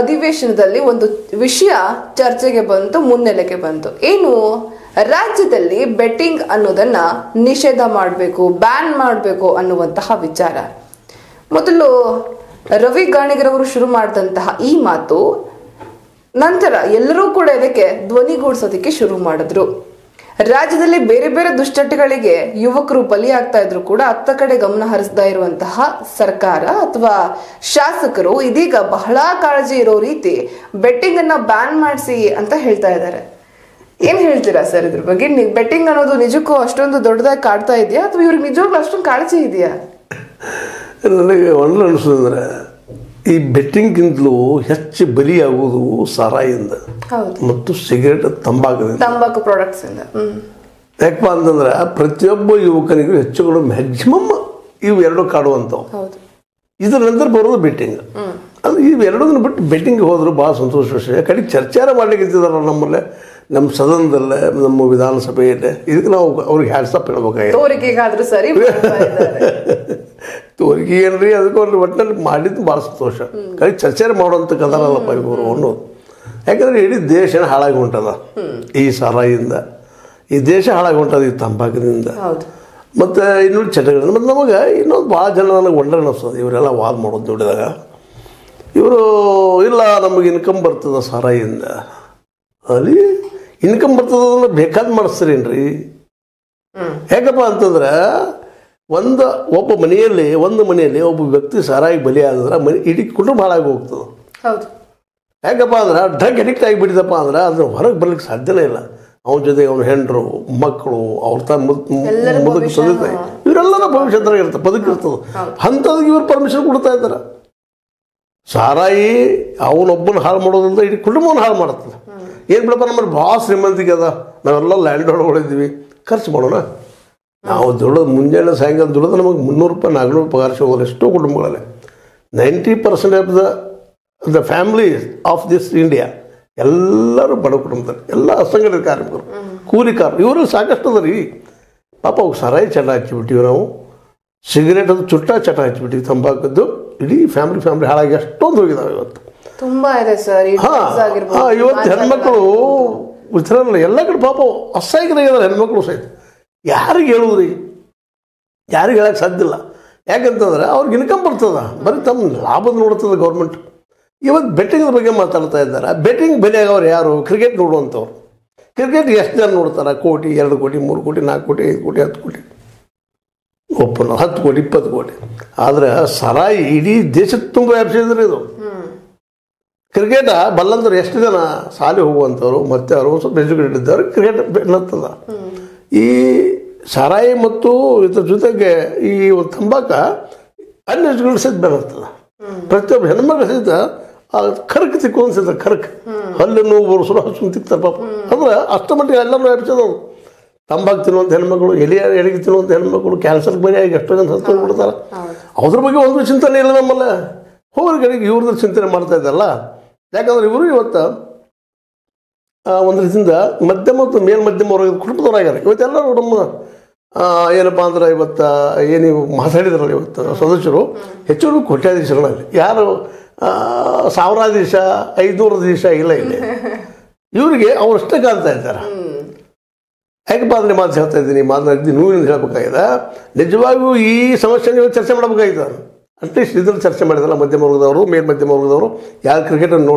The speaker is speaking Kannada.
ಅಧಿವೇಶನದಲ್ಲಿ ಒಂದು ವಿಷಯ ಚರ್ಚೆಗೆ ಬಂತು, ಮುನ್ನೆಲೆಗೆ ಬಂತು. ಏನು, ರಾಜ್ಯದಲ್ಲಿ ಬೆಟ್ಟಿಂಗ್ ಅನ್ನೋದನ್ನ ನಿಷೇಧ ಮಾಡಬೇಕು, ಬ್ಯಾನ್ ಮಾಡಬೇಕು ಅನ್ನುವಂತಹ ವಿಚಾರ. ಮೊದಲು ರವಿ ಗಾಣಿಗರವರು ಶುರು ಮಾಡಿದಂತಹ ಈ ಮಾತು ನಂತರ ಎಲ್ಲರೂ ಕೂಡ ಇದಕ್ಕೆ ಧ್ವನಿಗೂಡಿಸೋದಕ್ಕೆ ಶುರು ಮಾಡಿದ್ರು. ರಾಜ್ಯದಲ್ಲಿ ಬೇರೆ ಬೇರೆ ದುಶ್ಚಟಗಳಿಗೆ ಯುವಕರು ಬಲಿಯಾಗ್ತಾ ಇದ್ರು ಕೂಡ ಅತ್ತ ಕಡೆ ಗಮನ ಹರಿಸತಾ ಇರುವಂತಹ ಸರ್ಕಾರ ಅಥವಾ ಶಾಸಕರು ಇದೀಗ ಬಹಳ ಕಾಳಜಿ ಇರೋ ರೀತಿ ಬೆಟ್ಟಿಂಗ್ ಅನ್ನ ಬ್ಯಾನ್ ಮಾಡಿಸಿ ಅಂತ ಹೇಳ್ತಾ ಇದ್ದಾರೆ. ಏನ್ ಹೇಳ್ತೀರಾ ಸರ್ ಇದ್ರ ಬಗ್ಗೆ? ಬೆಟ್ಟಿಂಗ್ ಅನ್ನೋದು ನಿಜಕ್ಕೂ ಅಷ್ಟೊಂದು ದೊಡ್ಡದಾಗಿ ಕಾಡ್ತಾ ಇದೆಯಾ ಅಥವಾ ಇವ್ರಿಗೆ ನಿಜವಾಗ್ಲೂ ಅಷ್ಟೊಂದು ಕಾಳಜಿ ಇದೆಯಾ? ನನಗೆ ಒಂದು ಅನಿಸೋದಂದ್ರೆ ಈ ಬೆಟ್ಟಿಂಗ್ಗಿಂತಲೂ ಹೆಚ್ಚು ಬಲಿಯಾಗುವುದು ಸಾರಾಯಿಂದ ಮತ್ತು ಸಿಗರೇಟ್ ತಂಬಾಕು ಪ್ರಾಡಕ್ಟ್ಸ್ ಇಂದ. ಯಾಕಪ್ಪ ಅಂತಂದ್ರೆ ಪ್ರತಿಯೊಬ್ಬ ಯುವಕನಿಗೂ ಹೆಚ್ಚುಗಳು ಮ್ಯಾಕ್ಸಿಮಮ್ ಇವು ಎರಡು ಕಾಡುವಂಥವು. ಇದ್ರ ನಂತರ ಬರೋದು ಬೆಟ್ಟಿಂಗ್. ಅಂದ್ರೆ ಇವೆರಡನ್ನ ಬಿಟ್ಟು ಬೆಟ್ಟಿಂಗ್ ಹೋದ್ರು ಭಾಳ ಸಂತೋಷ ವಿಷಯ. ಕಡೆಗೆ ಚರ್ಚಾರ ಮಾಡ್ಲಿಕ್ಕೆ ನಮ್ಮಲ್ಲೇ, ನಮ್ಮ ಸದನದಲ್ಲೇ, ನಮ್ಮ ವಿಧಾನಸಭೆಯಲ್ಲೇ. ಇದಕ್ಕೆ ನಾವು ಅವ್ರಿಗೆ ಹ್ಯಾಟ್ಸಪ್ ಹೇಳ್ಬೇಕಾಗಿತ್ತು. ಸರಿ ತೋರಿಗೆ ಏನ್ರಿ, ಅದಕ್ಕೆ ಅವ್ರಿಗೆ ಒಟ್ಟಿನಲ್ಲಿ ಮಾಡಿದ್ದು ಭಾಳ ಸಂತೋಷ. ಕಡೆಗೆ ಚರ್ಚೆ ಮಾಡುವಂಥ ಕದರಲ್ಲಪ್ಪ ಇವರು ಅನ್ನೋದು. ಯಾಕಂದ್ರೆ ಇಡೀ ದೇಶನ ಹಾಳಾಗಿ ಹೊಂಟದ ಈ ಸಾರಾಯಿಂದ, ಈ ದೇಶ ಹಾಳಾಗಿ ಹೊಂಟದ ಈ ತಂಬಾಕಿನಿಂದ ಮತ್ತು ಇನ್ನೊಂದು ಚಟಗಳಿಂದ. ಮತ್ತು ನಮಗೆ ಇನ್ನೊಂದು ಭಾಳ ಜನ ನನಗೆ ಒಂಡರ್ ಅನ್ನಿಸ್ತದೆ ಇವರೆಲ್ಲ ವಾದ ಮಾಡೋದು ನೋಡಿದಾಗ. ಇವರು ಇಲ್ಲ ನಮಗೆ ಇನ್ಕಮ್ ಬರ್ತದ ಸಾರಾಯಿಂದ, ಅಲ್ಲಿ ಇನ್ಕಮ್ ಬರ್ತದ ಬೇಕಾದ ಮಾಡಿಸ್ತೀರೇನ್ರಿ? ಯಾಕಪ್ಪ ಅಂತಂದ್ರೆ ಒಬ್ಬ ಮನೆಯಲ್ಲಿ ಒಬ್ಬ ವ್ಯಕ್ತಿ ಸಾರಾಗಿ ಬಲಿ ಆದ್ರೆ ಇಡೀ ಕುಟುಂಬ ಹಾಳಾಗಿ ಹೋಗ್ತದೆ. ಯಾಕಪ್ಪ ಅಂದ್ರೆ ಡ್ರಗ್ ಅಡಿಕ್ಟ್ ಆಗಿಬಿಟ್ಟಿದಪ್ಪ ಅಂದ್ರೆ ಅದನ್ನ ಹೊರಗೆ ಬರ್ಲಿಕ್ಕೆ ಸಾಧ್ಯನೇ ಇಲ್ಲ. ಅವನ ಜೊತೆಗೆ ಅವನ ಹೆಂಡರು, ಮಕ್ಕಳು, ಅವ್ರ ಮುದುಕ ತಂದೆ ಇವರೆಲ್ಲರ ಭವಿಷ್ಯದಾಗ ಇರ್ತದೆ, ಬದುಕಿರ್ತದೆ. ಅಂಥದಕ್ಕೆ ಇವ್ರು ಪರ್ಮಿಷನ್ ಕೊಡ್ತಾ ಇದ್ದಾರೆ. ಸಾರಾಯಿ ಅವನೊಬ್ಬನ ಹಾಳು ಮಾಡೋದ್ರಿಂದ ಇಡೀ ಕುಟುಂಬವನ್ನು ಹಾಳು ಮಾಡುತ್ತದೆ. ಏನು ಬಿಡಪ್ಪ, ನಮ್ಮಲ್ಲಿ ಭಾಳ ಶ್ರೀಮಂತಿಗೆ ಅದ, ನಾವೆಲ್ಲ ಲ್ಯಾಂಡ್ ಹೊರಗಳಿದ್ದೀವಿ, ಖರ್ಚು ಮಾಡೋಣ. ನಾವು ದುಡಿದು ಮುಂಜಾನೆ ಸಾಯಂಕಾಲ ದುಡಿದು ನಮಗೆ 300 ರೂಪಾಯಿ 400 ಪಗಾರ ಸಿಗೋದು ಎಷ್ಟೋ ಕುಟುಂಬಗಳಲ್ಲಿ. 90% of the family of this India ಎಲ್ಲರೂ ಬಡ ಕುಟುಂಬದಲ್ಲಿ, ಎಲ್ಲ ಅಸಂಘಟಿತ ಕಾರ್ಮಿಕರು, ಕೂಲಿಕಾರರು, ಇವರು ಸಾಕಷ್ಟು ಅದ ರೀ. ಪಾಪ ಅವ್ರು ಸಾರಾಯಿ ಚಟ ಹಚ್ಚಿಬಿಟ್ಟಿವಿ, ನಾವು ಸಿಗರೇಟ್ ಅದು ಚುಟ್ಟ ಚಟ ಹಚ್ಚಿಬಿಟ್ಟಿವಿ, ತಂಬಾಕದ್ದು ಇಡೀ ಫ್ಯಾಮಿಲಿ ಹಾಳಾಗಿ ಅಷ್ಟೊಂದು ಹೋಗಿದ್ದಾವೆ ಇವತ್ತು. ತುಂಬಾ ಇದೆ ಸರ್. ಇವತ್ತು ಹೆಣ್ಮಕ್ಳು ವಿತರಣೆ ಎಲ್ಲ ಕಡೆ ಪಾಪ ಅಸಹಾಯಕರಾಗಿದ್ದಾರೆ ಹೆಣ್ಮಕ್ಳು ಸಹಿತ. ಯಾರಿಗೆ ಹೇಳುದ್ರಿ? ಯಾರಿಗೆ ಹೇಳಕ್ಕೆ ಸಾಧ್ಯ ಇಲ್ಲ. ಯಾಕಂತಂದ್ರೆ ಅವ್ರಿಗೆ ಇನ್ಕಮ್ ಬರ್ತದ, ಬರೀ ತಮ್ಮ ಲಾಭದ ನೋಡ್ತದೆ ಗೌರ್ಮೆಂಟ್. ಇವತ್ತು ಬೆಟ್ಟಿಂಗ್ ಬಗ್ಗೆ ಮಾತಾಡ್ತಾ ಇದ್ದಾರೆ. ಬೆಟ್ಟಿಂಗ್ ಬೆಲೆಯಾಗವ್ರು ಯಾರು? ಕ್ರಿಕೆಟ್ ನೋಡುವಂಥವ್ರು. ಕ್ರಿಕೆಟ್ ಎಷ್ಟು ಜನ ನೋಡ್ತಾರೆ? 1 ಕೋಟಿ, 2 ಕೋಟಿ, 3 ಕೋಟಿ, 4 ಕೋಟಿ, 5 ಕೋಟಿ, 10 ಕೋಟಿ, ಒಪ್ಪನ 10 ಕೋಟಿ, 20 ಕೋಟಿ. ಆದರೆ ಸರಾಯಿ ಇಡೀ ದೇಶದ ತುಂಬ ವ್ಯಾಪಿಸಿದ್ರೆ ಇದು. ಕ್ರಿಕೆಟ ಬಲ್ಲಂದ್ರೆ ಎಷ್ಟು ಜನ ಶಾಲೆ ಹೋಗುವಂಥವ್ರು ಮತ್ತೆ ಅವರು ಸ್ವಲ್ಪ ಎಜುಕೇಟೆಡ್ ಇದ್ದವ್ರು ಕ್ರಿಕೆಟ್ ಬೆನ್ನತ್ತದ. ಈ ಸಾರಾಯಿ ಮತ್ತು ಇದ್ರ ಜೊತೆಗೆ ಈ ಒಂದು ತಂಬಾಕ ಅನ್ಎಜುಕೇಟೆಡ್ ಸಹಿತ ಬೆನ್ನತ್ತದ. ಪ್ರತಿಯೊಬ್ಬ ಹೆಣ್ಮಕ್ಳು ಸಹಿತ ಕರ್ಕ್ ತಿಕ್ಕೊಂಡ್ ಕರ್ಕ್ ಹಲ್ಲು ನೋವು ಬರೋಸರು ಹಚ್ಚು ತಿಕ್ತಾರೆ ಪಾಪ. ಅಂದ್ರೆ ಅಷ್ಟ ಮಟ್ಟಿಗೆ ಎಲ್ಲರೂ ವ್ಯಾಪಿಸೋದು. ತಂಬಾಕು ತಿನ್ನುವಂಥ ಹೆಣ್ಮಕ್ಳು, ಎಲೆಗೆ ತಿನ್ನುವಂಥ ಹೆಣ್ಮಕ್ಳು ಕ್ಯಾನ್ಸರ್ ಬರಿಯಾಗಿ ಎಷ್ಟೋ ಜನ ಸತ್ತು ಬಿಡ್ತಾರೆ. ಅದ್ರ ಬಗ್ಗೆ ಒಂದು ಚಿಂತನೆ ಇಲ್ಲ ನಮ್ಮಲ್ಲ. ಹೋಗ್ರ ಕಡೆಗೆ ಇವ್ರದ್ದು ಚಿಂತನೆ ಮಾಡ್ತಾ ಇದ್ದಲ್ಲ. ಯಾಕಂದ್ರೆ ಇವರು ಇವತ್ತು ಒಂದು ರೀತಿಯಿಂದ ಮಧ್ಯಮ ಮತ್ತು ಮೇಲ್ಮಧ್ಯಮ ವರ್ಗದ ಕುಟುಂಬದವರಾಗ್ಯಾರ. ಇವತ್ತೆಲ್ಲರೂ ನಮ್ಮ ಏನಪ್ಪ ಅಂದ್ರೆ ಇವತ್ತು ಏನು ಮಾತಾಡಿದ್ರಲ್ಲ ಇವತ್ತು ಸದಸ್ಯರು ಹೆಚ್ಚು ಕೋಟ್ಯಾಧೀಶಗಳಲ್ಲಿ. ಯಾರು ಸಾವಿರಾಧೀಶ 500 ದೇಶ ಇಲ್ಲ ಇಲ್ಲಿ. ಇವರಿಗೆ ಅವರಷ್ಟೇ ಕಾಣ್ತಾ ಇದ್ದಾರೆ. ಯಾಕಪ್ಪ ಅಂದರೆ ಮಾತು ಹೇಳ್ತಾ ಇದ್ದೀನಿ, ಮಾತನಾಡಿದ್ದೀನಿ, ನೋವಿನಿಂದ ಹೇಳಬೇಕಾಗಿದೆ. ನಿಜವಾಗಿಯೂ ಈ ಸಮಸ್ಯೆ ನೀವು ಚರ್ಚೆ ಮಾಡಬೇಕಾಗಿದೆ. ಅಟ್ಲೀಸ್ಟ್ ಇದ್ರಲ್ಲಿ ಚರ್ಚೆ ಮಾಡಿದಲ್ಲ ಮಧ್ಯಮ ವರ್ಗದವರು, ಮೇಲ್ಮಧ್ಯಮ ವರ್ಗದವರು ಯಾರು ಕ್ರಿಕೆಟನ್ನು ನೋಡಿ